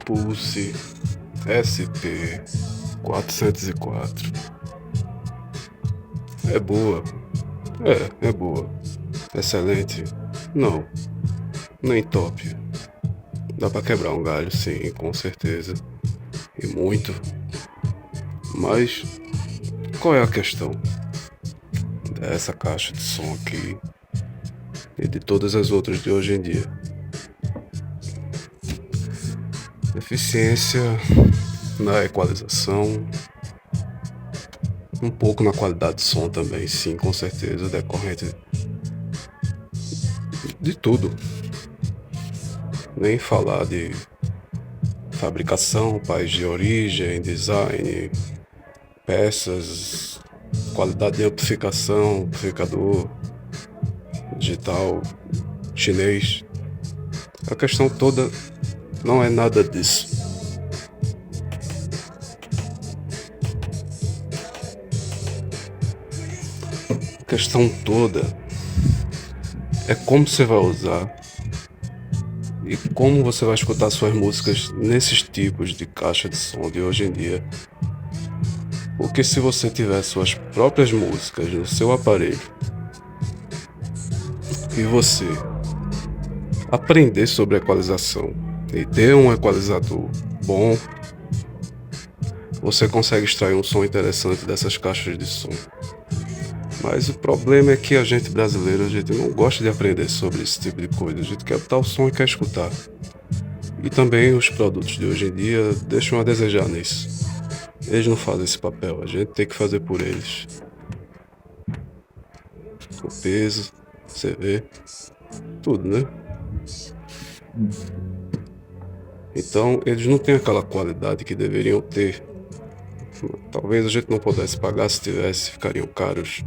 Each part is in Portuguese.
Pulse SP-404. É boa. É boa. Excelente. Não, nem top. Dá pra quebrar um galho, sim, com certeza. E muito. Mas qual é a questão dessa caixa de som aqui e de todas as outras de hoje em dia? Deficiência na equalização, um pouco na qualidade de som também, sim, com certeza, decorrente de tudo. Nem falar de fabricação, país de origem, design, peças, qualidade de amplificação, amplificador, digital, chinês. A questão toda não é nada disso. A questão toda é como você vai usar e como você vai escutar suas músicas nesses tipos de caixa de som de hoje em dia. Porque se você tiver suas próprias músicas no seu aparelho e você aprender sobre equalização e ter um equalizador bom, você consegue extrair um som interessante dessas caixas de som. Mas o problema é que a gente brasileiro, a gente não gosta de aprender sobre esse tipo de coisa. A gente quer botar o som e quer escutar. E também os produtos de hoje em dia deixam a desejar nisso. Eles não fazem esse papel, a gente tem que fazer por eles. O peso, você vê, tudo, né? Então eles não têm aquela qualidade que deveriam ter. Talvez a gente não pudesse pagar, se tivesse, ficariam caros.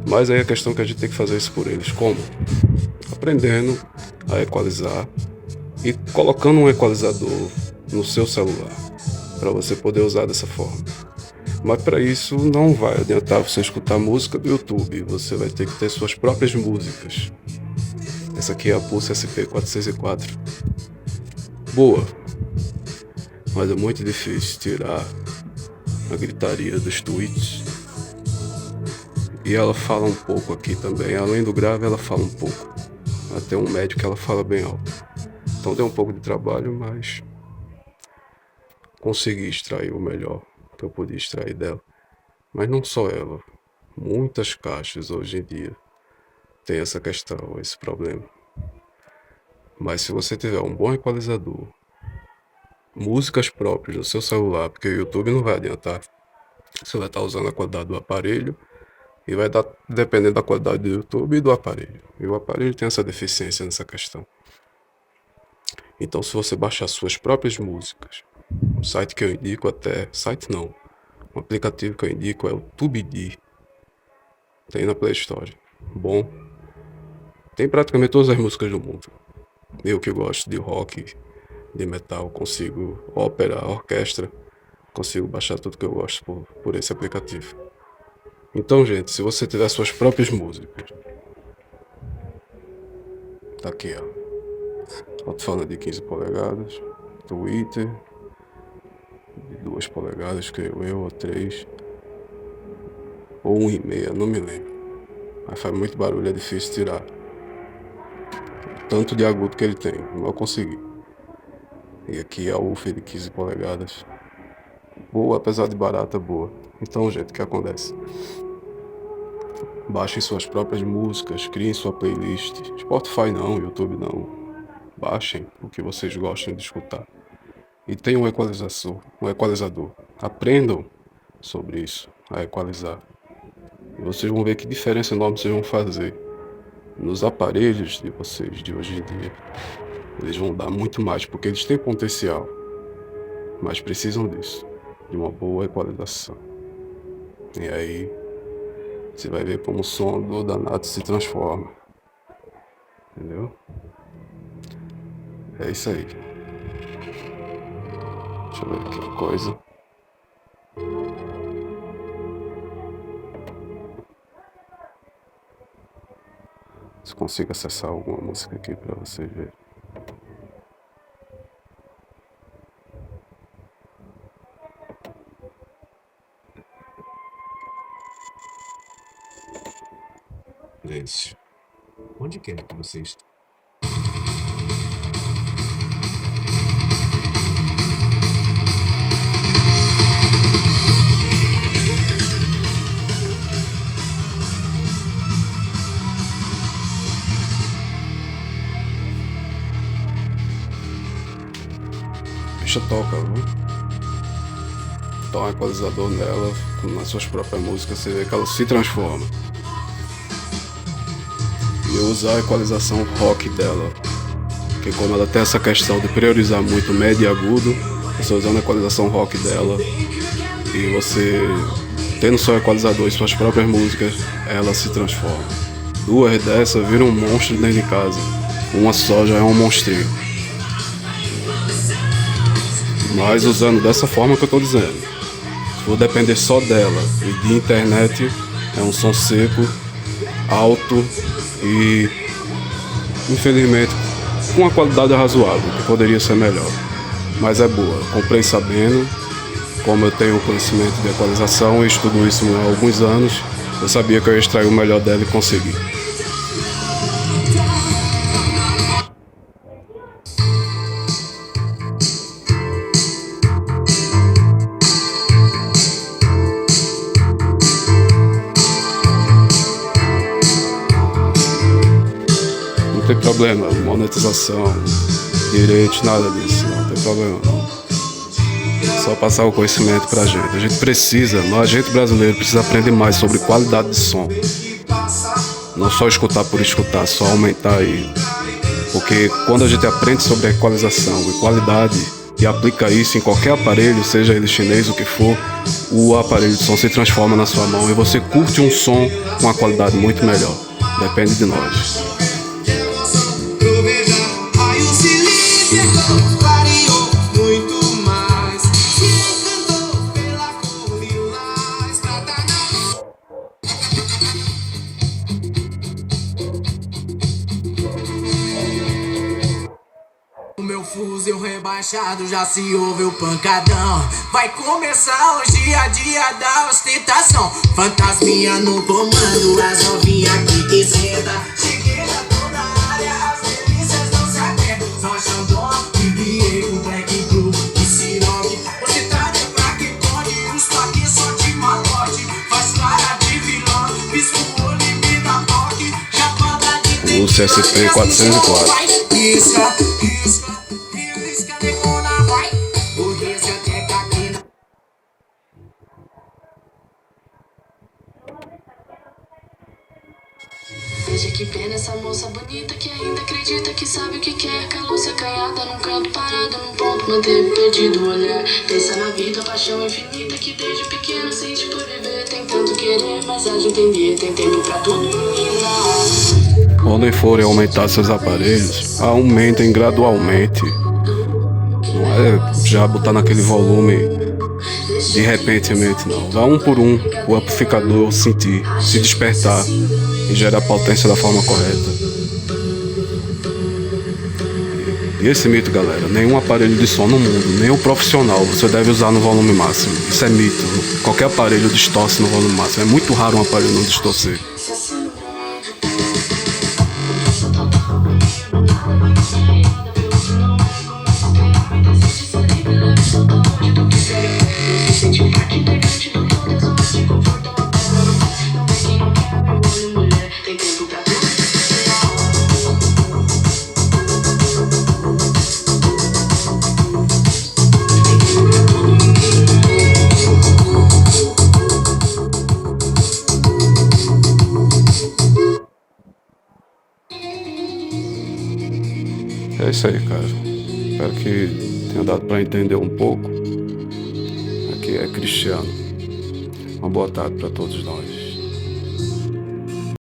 Mas aí a questão é que a gente tem que fazer isso por eles. Como? Aprendendo a equalizar e colocando um equalizador no seu celular para você poder usar dessa forma. Mas para isso não vai adiantar você escutar música do YouTube, você vai ter que ter suas próprias músicas. Essa aqui é a Pulse SP-404. Boa, mas é muito difícil tirar a gritaria dos tweets. E ela fala um pouco aqui também, além do grave ela fala um pouco. Até um médio que ela fala bem alto. Então deu um pouco de trabalho, mas consegui extrair o melhor que eu podia extrair dela. Mas não só ela, muitas caixas hoje em dia tem essa questão, esse problema. Mas se você tiver um bom equalizador, músicas próprias no seu celular, porque o YouTube não vai adiantar, você vai estar usando a qualidade do aparelho e vai dar dependendo da qualidade do YouTube e do aparelho. E o aparelho tem essa deficiência nessa questão. Então se você baixar suas próprias músicas, um site que eu indico até, site não, um aplicativo que eu indico é o TubeD. Tem na Play Store. Bom. Tem praticamente todas as músicas do mundo. Eu que gosto de rock, de metal, consigo ópera, orquestra, consigo baixar tudo que eu gosto por esse aplicativo. Então, gente, se você tiver suas próprias músicas, tá aqui, ó. Alto-falante de 15 polegadas, Twitter, de 2 polegadas, creio eu, ou 3, ou 1,5, não me lembro. Mas faz muito barulho, é difícil tirar. Tanto de agudo que ele tem, não consegui. E aqui é a UF de 15 polegadas. Boa, apesar de barata, boa. Então, gente, o que acontece? Baixem suas próprias músicas, criem sua playlist. Spotify não, YouTube não. Baixem o que vocês gostam de escutar. E tenham um equalizador. Aprendam sobre isso, a equalizar. E vocês vão ver que diferença enorme vocês vão fazer nos aparelhos de vocês de hoje em dia. Eles vão dar muito mais, porque eles têm potencial, mas precisam disso, de uma boa equalização. E aí você vai ver como o som do danado se transforma. Entendeu? É isso aí. Deixa eu ver aqui uma coisa. Se consigo acessar alguma música aqui pra vocês verem. Silêncio. Onde quer que você esteja. Deixa toca, viu? Dá um equalizador nela, nas suas próprias músicas, você vê que ela se transforma. E eu usar a equalização rock dela, porque como ela tem essa questão de priorizar muito médio e agudo, você usando a equalização rock dela e você tendo seu equalizador e suas próprias músicas, ela se transforma. Duas dessas viram um monstro dentro de casa. Uma só já é um monstrinho. Mas usando dessa forma que eu tô dizendo. Se for depender só dela e de internet, é um som seco, alto e, infelizmente, com uma qualidade razoável, que poderia ser melhor. Mas é boa, comprei sabendo, como eu tenho conhecimento de equalização e estudo isso há alguns anos, eu sabia que eu ia extrair o melhor dela e consegui. Não tem problema, monetização, direitos, nada disso, não tem problema não. Só passar o conhecimento pra gente. A gente precisa, nós, gente brasileiro, precisa aprender mais sobre qualidade de som. Não só escutar por escutar, só aumentar aí. Porque quando a gente aprende sobre equalização e qualidade e aplica isso em qualquer aparelho, seja ele chinês ou o que for, o aparelho de som se transforma na sua mão e você curte um som com uma qualidade muito melhor. Depende de nós. O meu fuzil rebaixado já se ouve o pancadão. Vai começar hoje a dia da ostentação. Fantasminha no comando, as novinhas aqui que senta. Cheguei a toda a área, as delícias não se aguentam. Só Xandó, Diego, Black Blue e Siroque. Você tá de placa e pode, os toques só de malote. Faz cara de vilão, pisco o olho e me dá toque. Já banda de O CSP 404. Risca, negona, vai. O risco até aqui na... Veja que pena essa moça bonita que ainda acredita que sabe o que quer. Calou-se acanhada num canto parada, num ponto manteve perdido o olhar. Pensa na vida, paixão infinita que desde pequeno sente por viver. Tem tanto querer, mas há de entender, tem tempo pra tudo, menina. Quando forem aumentar seus aparelhos, aumentem gradualmente. Não é já botar naquele volume de repentemente, não. Vá um por um, o amplificador sentir, se despertar e gerar potência da forma correta. E esse mito, galera, nenhum aparelho de som no mundo, nem o profissional, você deve usar no volume máximo. Isso é mito. Qualquer aparelho distorce no volume máximo. É muito raro um aparelho não distorcer. É isso aí, cara. Espero que tenha dado para entender um pouco. Aqui é Cristiano. Uma boa tarde para todos nós.